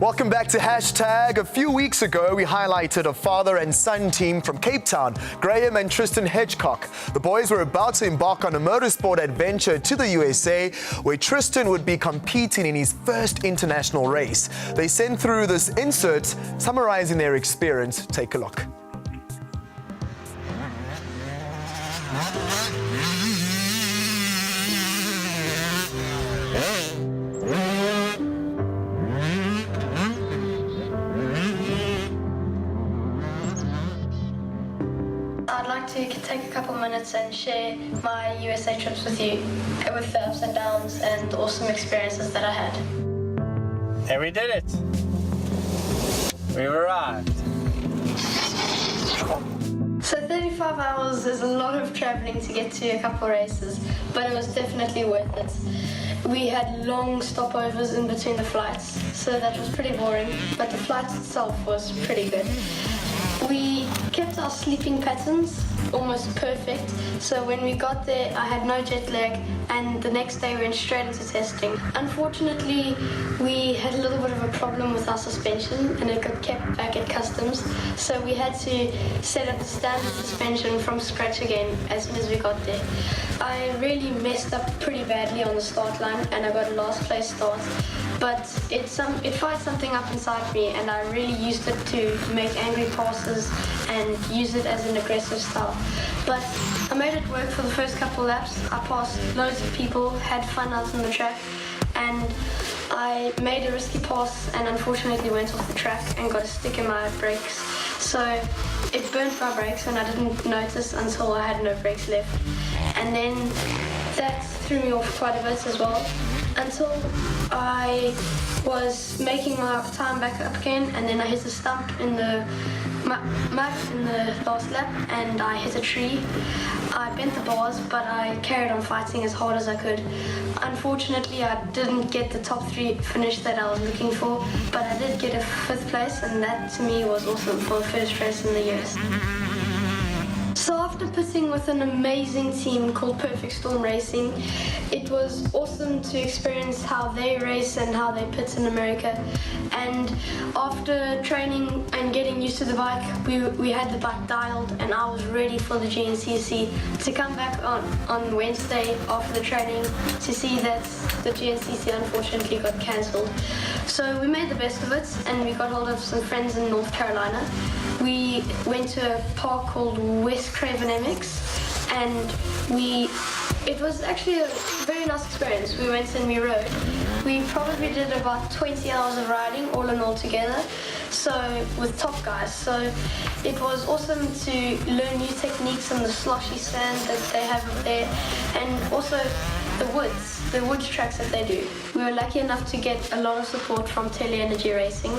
Welcome back to Hashtag. A few weeks ago, we highlighted a father and son team from Cape Town, Graham and Tristan Hedgecock. The boys were about to embark on a motorsport adventure to the USA, where Tristan would be competing in his first international race. They sent through this insert summarizing their experience. Take a look. I'd like to take a couple minutes and share my USA trips with you, with the ups and downs and the awesome experiences that I had. And we did it. We arrived. So 35 hours is a lot of traveling to get to a couple races, but it was definitely worth it. We had long stopovers in between the flights, so that was pretty boring, but the flight itself was pretty good. We kept our sleeping patterns almost perfect, so when we got there I had no jet lag, and the next day we went straight into testing. Unfortunately, we had a little bit of a problem with our suspension and it got kept back at customs, so we had to set up the standard suspension from scratch again as soon as we got there. I really messed up pretty badly on the start line and I got a last place start, but it fired something up inside me and I really used it to make angry passes and use it as an aggressive style. But I made it work for the first couple laps. I passed loads of people, had fun out on the track, and I made a risky pass and unfortunately went off the track and got a stick in my brakes. So it burnt my brakes and I didn't notice until I had no brakes left. And then that threw me off quite a bit as well, until I was making my time back up again, and then I hit a stump in the mud in the last lap and I hit a tree. I bent the bars, but I carried on fighting as hard as I could. Unfortunately, I didn't get the top 3 finish that I was looking for, but I did get a 5th place, and that to me was awesome for the first race in the US. So after pitting with an amazing team called Perfect Storm Racing, it was awesome to experience how they race and how they pit in America. And after training and getting used to the bike, we had the bike dialed and I was ready for the GNCC to come back on Wednesday after the training to see that the GNCC unfortunately got cancelled. So we made the best of it and we got hold of some friends in North Carolina. We went to a park called West Craven MX, and it was actually a very nice experience. We went and we rode. We probably did about 20 hours of riding all in all together, so with top guys. So it was awesome to learn new techniques on the sloshy sand that they have up there, and also the woods tracks that they do. We were lucky enough to get a lot of support from Tele Energy Racing,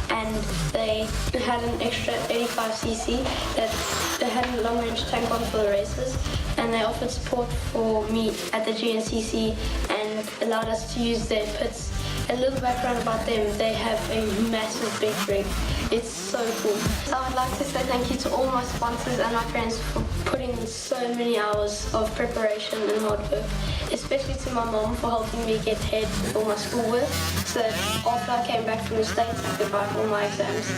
and they had an extra 85cc that they had a long range tank on for the races, and they offered support for me at the GNCC and allowed us to use their pits. A little background about them: they have a massive big rig. It's so cool. So I would like to say thank you to all my sponsors and my friends for putting in so many hours of preparation and hard work, especially to my mom for helping me get ahead with all my schoolwork, so that after I came back from the States I could write all my exams.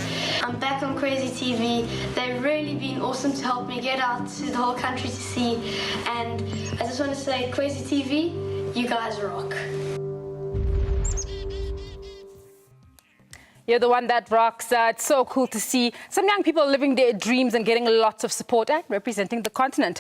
I'm back on Kwese TV. They've really been awesome to help me get out to the whole country to see, and I just want to say, Kwese TV, you guys rock. You're the one that rocks. It's so cool to see some young people living their dreams and getting lots of support and representing the continent.